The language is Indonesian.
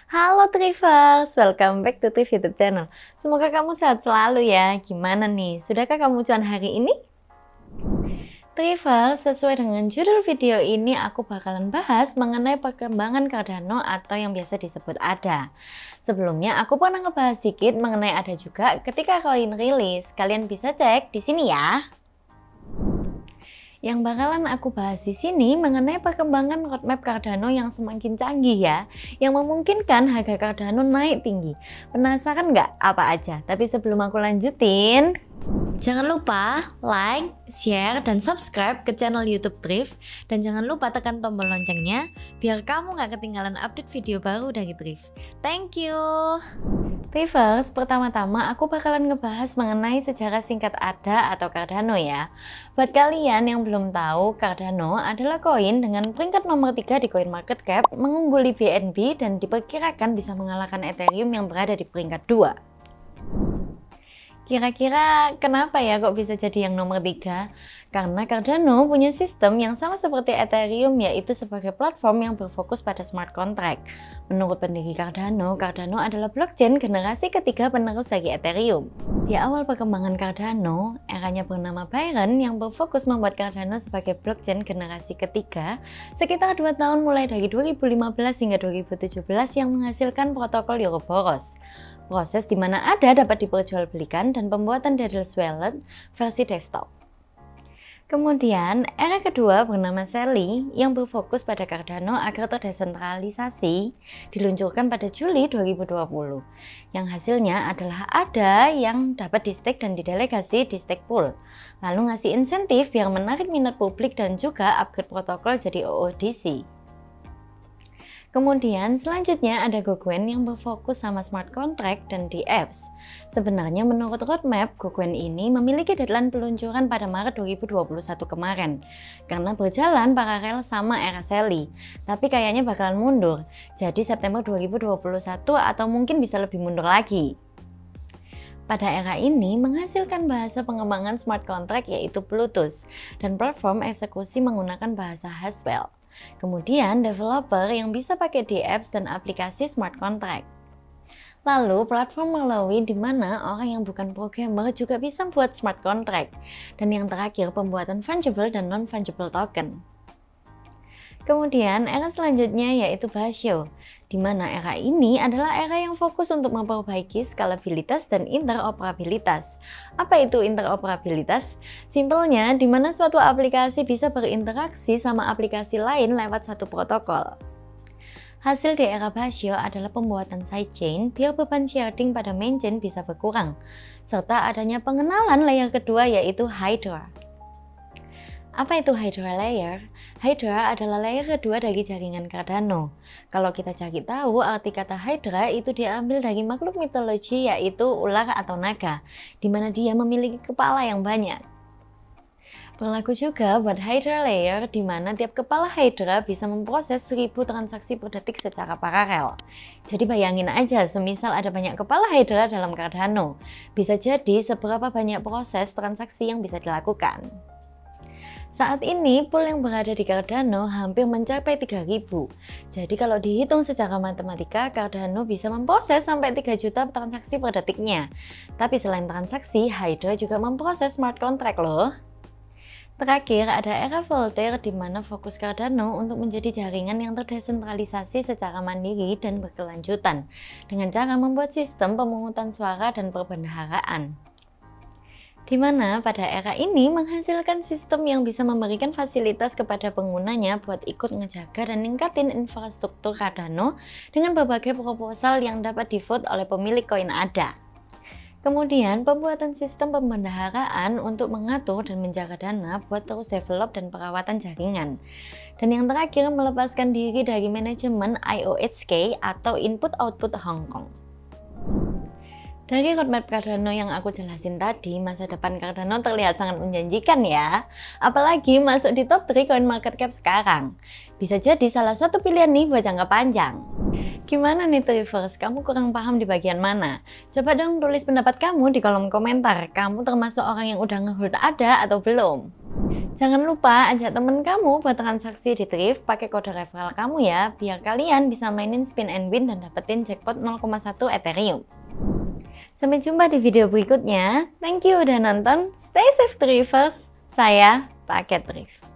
Halo Trivers, welcome back to Triv YouTube channel. Semoga kamu sehat selalu ya. Gimana nih, sudahkah kamu cuan hari ini? Trivers, sesuai dengan judul video ini aku bakalan bahas mengenai perkembangan Cardano atau yang biasa disebut ADA. Sebelumnya aku pernah ngebahas sedikit mengenai ADA juga ketika koin rilis. Kalian bisa cek di sini ya. Yang bakalan aku bahas di sini mengenai perkembangan roadmap Cardano yang semakin canggih ya, yang memungkinkan harga Cardano naik tinggi. Penasaran nggak apa aja? Tapi sebelum aku lanjutin, jangan lupa like, share, dan subscribe ke channel YouTube Triv, dan jangan lupa tekan tombol loncengnya biar kamu nggak ketinggalan update video baru dari Triv. Thank you. Trivers, pertama-tama aku bakalan ngebahas mengenai sejarah singkat ADA atau Cardano ya. Buat kalian yang belum tahu, Cardano adalah koin dengan peringkat nomor 3 di CoinMarketCap, mengungguli BNB dan diperkirakan bisa mengalahkan Ethereum yang berada di peringkat 2. Kira-kira kenapa ya kok bisa jadi yang nomor 3? Karena Cardano punya sistem yang sama seperti Ethereum, yaitu sebagai platform yang berfokus pada smart contract. Menurut pendiri Cardano, Cardano adalah blockchain generasi ketiga penerus dari Ethereum. Di awal perkembangan Cardano, eranya bernama Byron yang berfokus membuat Cardano sebagai blockchain generasi ketiga sekitar 2 tahun mulai dari 2015 hingga 2017 yang menghasilkan protokol Ouroboros. Proses di mana ADA dapat diperjualbelikan dan pembuatan Daedalus Wallet versi desktop. Kemudian, era kedua bernama Sally yang berfokus pada Cardano agar terdesentralisasi diluncurkan pada Juli 2020. Yang hasilnya adalah ADA yang dapat di-stake dan didelegasi di stake pool. Lalu ngasih insentif biar menarik minat publik dan juga upgrade protokol jadi OODC. Kemudian selanjutnya ada Gokuen yang berfokus sama smart contract dan dApps. Sebenarnya menurut roadmap, Gokuen ini memiliki deadline peluncuran pada Maret 2021 kemarin. Karena berjalan paralel sama era Sally, tapi kayaknya bakalan mundur. Jadi September 2021 atau mungkin bisa lebih mundur lagi. Pada era ini menghasilkan bahasa pengembangan smart contract yaitu Bluetooth dan platform eksekusi menggunakan bahasa Haswell. Kemudian developer yang bisa pakai dApps dan aplikasi smart contract. Lalu platform melalui di mana orang yang bukan programmer juga bisa buat smart contract. Dan yang terakhir pembuatan fungible dan non-fungible token. Kemudian era selanjutnya yaitu Basho, di mana era ini adalah era yang fokus untuk memperbaiki skalabilitas dan interoperabilitas. Apa itu interoperabilitas? Simpelnya, di mana suatu aplikasi bisa berinteraksi sama aplikasi lain lewat satu protokol. Hasil di era Basho adalah pembuatan sidechain biar beban sharding pada main chain bisa berkurang, serta adanya pengenalan layer kedua yaitu Hydra. Apa itu Hydra layer? Hydra adalah layer kedua dari jaringan Cardano. Kalau kita cari tahu, arti kata Hydra itu diambil dari makhluk mitologi yaitu ular atau naga, di mana dia memiliki kepala yang banyak. Berlaku juga buat Hydra layer, di mana tiap kepala Hydra bisa memproses 1000 transaksi per detik secara paralel. Jadi bayangin aja, semisal ada banyak kepala Hydra dalam Cardano, bisa jadi seberapa banyak proses transaksi yang bisa dilakukan. Saat ini pool yang berada di Cardano hampir mencapai 3000. Jadi kalau dihitung secara matematika, Cardano bisa memproses sampai 3 juta transaksi per detiknya. Tapi selain transaksi, Hydra juga memproses smart contract loh. Terakhir ada era Voltaire di mana fokus Cardano untuk menjadi jaringan yang terdesentralisasi secara mandiri dan berkelanjutan dengan cara membuat sistem pemungutan suara dan perbendaharaan. Di mana pada era ini menghasilkan sistem yang bisa memberikan fasilitas kepada penggunanya buat ikut ngejaga dan ningkatin infrastruktur Cardano dengan berbagai proposal yang dapat di-vote oleh pemilik koin ADA. Kemudian pembuatan sistem pembendaharaan untuk mengatur dan menjaga dana buat terus develop dan perawatan jaringan. Dan yang terakhir melepaskan diri dari manajemen IOHK atau Input Output Hong Kong. Dari roadmap Cardano yang aku jelasin tadi, masa depan Cardano terlihat sangat menjanjikan ya. Apalagi masuk di top 3 CoinMarketCap sekarang. Bisa jadi salah satu pilihan nih buat jangka panjang. Gimana nih Trivers, kamu kurang paham di bagian mana? Coba dong tulis pendapat kamu di kolom komentar. Kamu termasuk orang yang udah ngehold ADA atau belum? Jangan lupa ajak temen kamu buat transaksi di Thrift pakai kode referral kamu ya, biar kalian bisa mainin spin and win dan dapetin jackpot 0,1 Ethereum. Sampai jumpa di video berikutnya. Thank you udah nonton. Stay safe Thrifers. Saya Paket Thrift.